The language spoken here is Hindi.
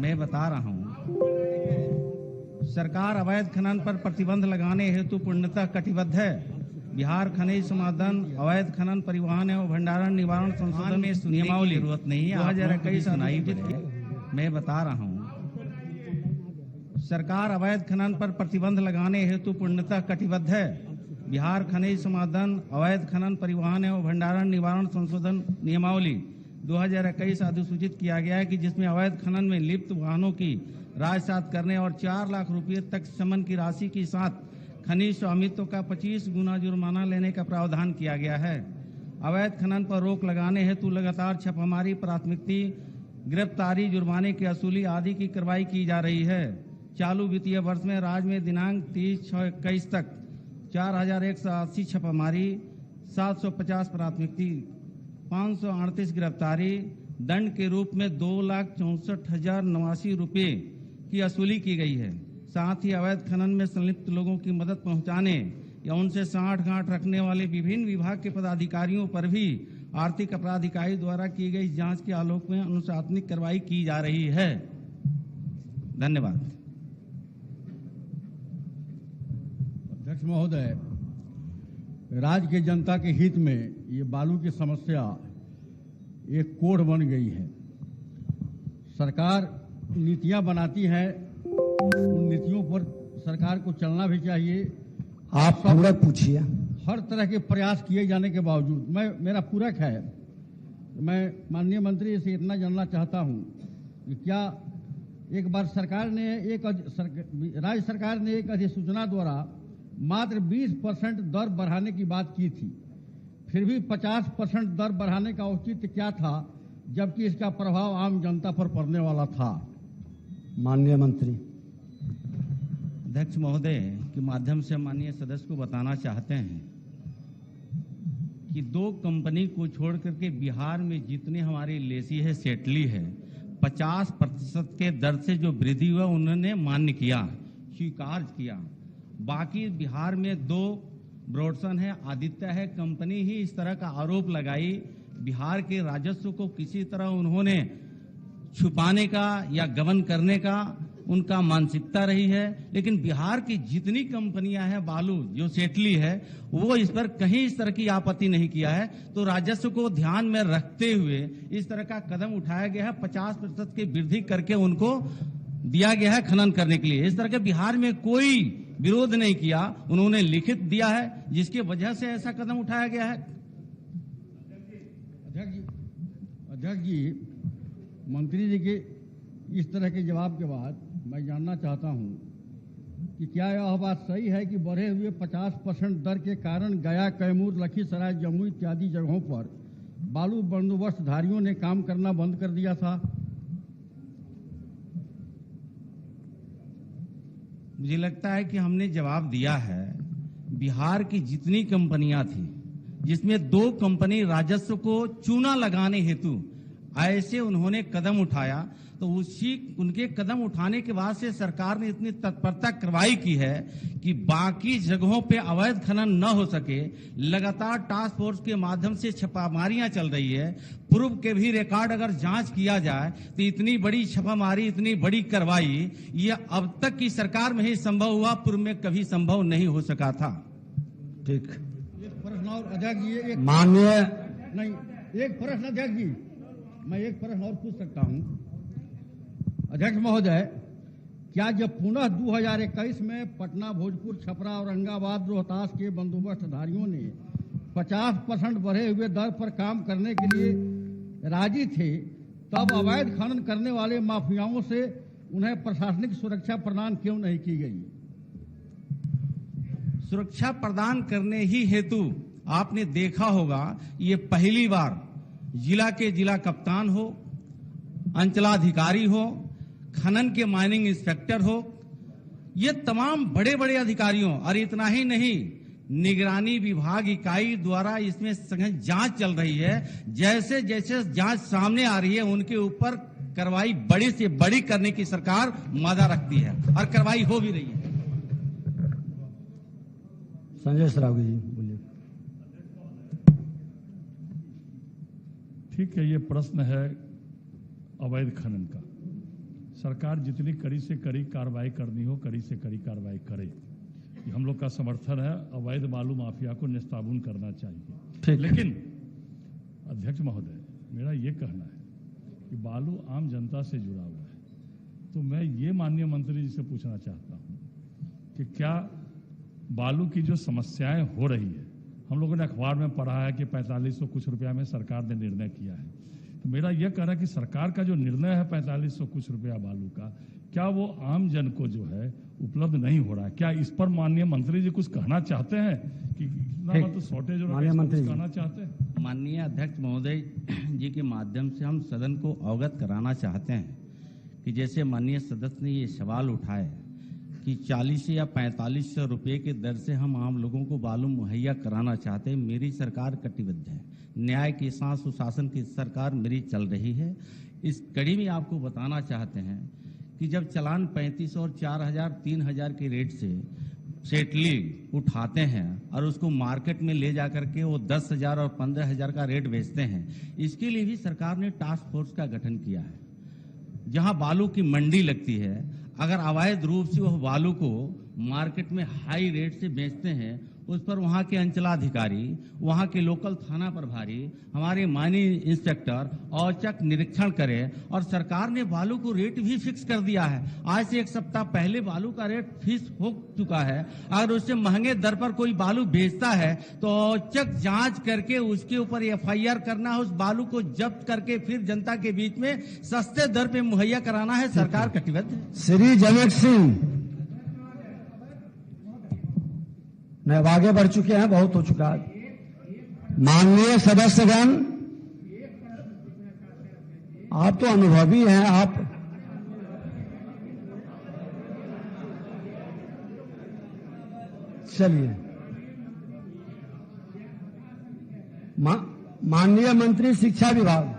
मैं बता रहा हूं, सरकार अवैध खनन पर प्रतिबंध लगाने हेतु पूर्णतः कटिबद्ध है। बिहार खनिज समाधान अवैध खनन परिवहन एवं भंडारण निवारण संशोधन में नियमावली जरूरत नहीं है। 2021 आयोजित मैं बता रहा हूं, सरकार अवैध खनन पर प्रतिबंध लगाने हेतु पूर्णतः कटिबद्ध है। बिहार खनिज समाधान अवैध खनन परिवहन एवं भंडारण निवारण संशोधन नियमावली 2021 अधिसूचित किया गया है कि जिसमें अवैध खनन में लिप्त वाहनों की राजसात करने और 4 लाख रुपए तक समन की राशि के साथ खनिज स्वामित्व का 25 गुना जुर्माना लेने का प्रावधान किया गया है। अवैध खनन पर रोक लगाने हेतु लगातार छापामारी, प्राथमिकी, गिरफ्तारी, जुर्माने की वसूली आदि की कार्रवाई की जा रही है। चालू वित्तीय वर्ष में राज्य में दिनांक 30/6/21 तक 4180 छापामारी, 750 प्राथमिकी, 538 गिरफ्तारी, दंड के रूप में 2,64,089 रुपये की वसूली की गई है। साथ ही अवैध खनन में संलिप्त लोगों की मदद पहुंचाने या उनसे साठ-गांठ रखने वाले विभिन्न विभाग के पदाधिकारियों पर भी आर्थिक अपराध इकाई द्वारा की गई जांच के आलोक में अनुशासनिक कार्रवाई की जा रही है। धन्यवाद। अध्यक्ष महोदय, राज्य के जनता के हित में ये बालू की समस्या एक कोढ़ बन गई है। सरकार नीतियां बनाती है, उन नीतियों पर सरकार को चलना भी चाहिए। आप पूरा पूछिए। हर तरह के प्रयास किए जाने के बावजूद मेरा पूरक है, मैं माननीय मंत्री से इतना जानना चाहता हूं कि क्या एक बार राज्य सरकार ने एक अधिसूचना द्वारा मात्र 20% दर बढ़ाने की बात की थी, फिर भी 50% दर बढ़ाने का औचित्य क्या था, जबकि इसका प्रभाव आम जनता पर पड़ने वाला था। माननीय मंत्री। अध्यक्ष महोदय के माध्यम से माननीय सदस्य को बताना चाहते हैं कि 2 कंपनी को छोड़ करके बिहार में जितने हमारी लेसी है, सेटली है, 50% के दर से जो वृद्धि हुआ उन्होंने मान्य किया, स्वीकार किया। बाकी बिहार में 2 ब्रॉडसन है, आदित्य है, कंपनी ही इस तरह का आरोप लगाई। बिहार के राजस्व को किसी तरह उन्होंने छुपाने का या गबन करने का उनका मानसिकता रही है। लेकिन बिहार की जितनी कंपनियां हैं बालू जो सेटली है, वो इस पर कहीं इस तरह की आपत्ति नहीं किया है। तो राजस्व को ध्यान में रखते हुए इस तरह का कदम उठाया गया है। 50% की वृद्धि करके उनको दिया गया है खनन करने के लिए। इस तरह के बिहार में कोई विरोध नहीं किया, उन्होंने लिखित दिया है, जिसकी वजह से ऐसा कदम उठाया गया है। अध्यक्ष जी, मंत्री जी के इस तरह के जवाब के बाद मैं जानना चाहता हूं कि क्या यह बात सही है कि बढ़े हुए 50% दर के कारण गया, कैमूर, लखीसराय, जम्मू इत्यादि जगहों पर बालू बंदोबस्तधारियों ने काम करना बंद कर दिया था? मुझे लगता है कि हमने जवाब दिया है। बिहार की जितनी कंपनियां थी, जिसमें 2 कंपनी राजस्व को चूना लगाने हेतु ऐसे उन्होंने कदम उठाया, तो उनके कदम उठाने के बाद से सरकार ने इतनी तत्परता कार्रवाई की है कि बाकी जगहों पे अवैध खनन न हो सके। लगातार टास्क फोर्स के माध्यम से छापामारियां चल रही है। पूर्व के भी रिकॉर्ड अगर जांच किया जाए तो इतनी बड़ी छापामारी, इतनी बड़ी कार्रवाई ये अब तक की सरकार में ही संभव हुआ, पूर्व में कभी संभव नहीं हो सका था। ठीक। एक प्रश्न और अध्यक्ष जी, माननीय एक प्रश्न अध्यक्ष जी, मैं एक प्रश्न और पूछ सकता हूं? अध्यक्ष महोदय, क्या जब पुनः 2021 में पटना, भोजपुर, छपरा, औरंगाबाद, रोहतास के बंदोबस्तधारियों ने 50% बढ़े हुए दर पर काम करने के लिए राजी थे, तब अवैध खनन करने वाले माफियाओं से उन्हें प्रशासनिक सुरक्षा प्रदान क्यों नहीं की गई? सुरक्षा प्रदान करने ही हेतु आपने देखा होगा, ये पहली बार जिला के जिला कप्तान हो, अंचलाधिकारी हो, खनन के माइनिंग इंस्पेक्टर हो, ये तमाम बड़े बड़े अधिकारियों, और इतना ही नहीं, निगरानी विभाग इकाई द्वारा इसमें सघन जांच चल रही है। जैसे जैसे जांच सामने आ रही है, उनके ऊपर कार्रवाई बड़ी से बड़ी करने की सरकार मादा रखती है और कार्रवाई हो भी रही है। संजय सरावगी जी बोलिए। ठीक है, ये प्रश्न है अवैध खनन का। सरकार जितनी कड़ी से कड़ी कार्रवाई करनी हो कड़ी से कड़ी कार्रवाई करे। ये हम लोग का समर्थन है। अवैध बालू माफिया को निस्ताबून करना चाहिए। ठीक। लेकिन अध्यक्ष महोदय, मेरा ये कहना है कि बालू आम जनता से जुड़ा हुआ है, तो मैं ये माननीय मंत्री जी से पूछना चाहता हूँ कि क्या बालू की जो समस्याएं हो रही है, हम लोगों ने अखबार में पढ़ा है कि 4500 कुछ रुपया में सरकार ने निर्णय किया है, तो मेरा यह कहना है कि सरकार का जो निर्णय है 4500 कुछ रुपया बालू का, क्या वो आम जन को जो है उपलब्ध नहीं हो रहा है? क्या इस पर माननीय मंत्री जी कुछ कहना चाहते हैं कि इतना मतलब शॉर्टेज हो रहा है, माननीय कुछ कहना चाहते हैं? माननीय अध्यक्ष महोदय जी के माध्यम से हम सदन को अवगत कराना चाहते हैं कि जैसे माननीय सदस्य ने ये सवाल उठाए कि 40 या 4500 रुपये के दर से हम आम लोगों को बालू मुहैया कराना चाहते हैं। मेरी सरकार कटिबद्ध है। न्याय के साथ सुशासन की सरकार मेरी चल रही है। इस कड़ी में आपको बताना चाहते हैं कि जब चालान 3500 और 4000 3000 के रेट से सेटली उठाते हैं और उसको मार्केट में ले जाकर के वो 10,000 और 15,000 का रेट बेचते हैं, इसके लिए भी सरकार ने टास्क फोर्स का गठन किया है। जहां बालू की मंडी लगती है, अगर अवैध रूप से वह बालू को मार्केट में हाई रेट से बेचते हैं, उस पर वहां के अंचलाधिकारी, वहां के लोकल थाना प्रभारी, हमारे माननीय इंस्पेक्टर औचक निरीक्षण करें। और सरकार ने बालू को रेट भी फिक्स कर दिया है। आज से 1 सप्ताह पहले बालू का रेट फिक्स हो चुका है। अगर उससे महंगे दर पर कोई बालू बेचता है तो औचक जांच करके उसके ऊपर FIR करना है, उस बालू को जब्त करके फिर जनता के बीच में सस्ते दर पे मुहैया कराना है। सरकार कटिबद्ध है। श्री जनक सिंह, नहीं, अब आगे बढ़ चुके हैं, बहुत हो चुका है। माननीय सदस्यगण, आप तो अनुभवी हैं, आप चलिए। माननीय मंत्री शिक्षा विभाग,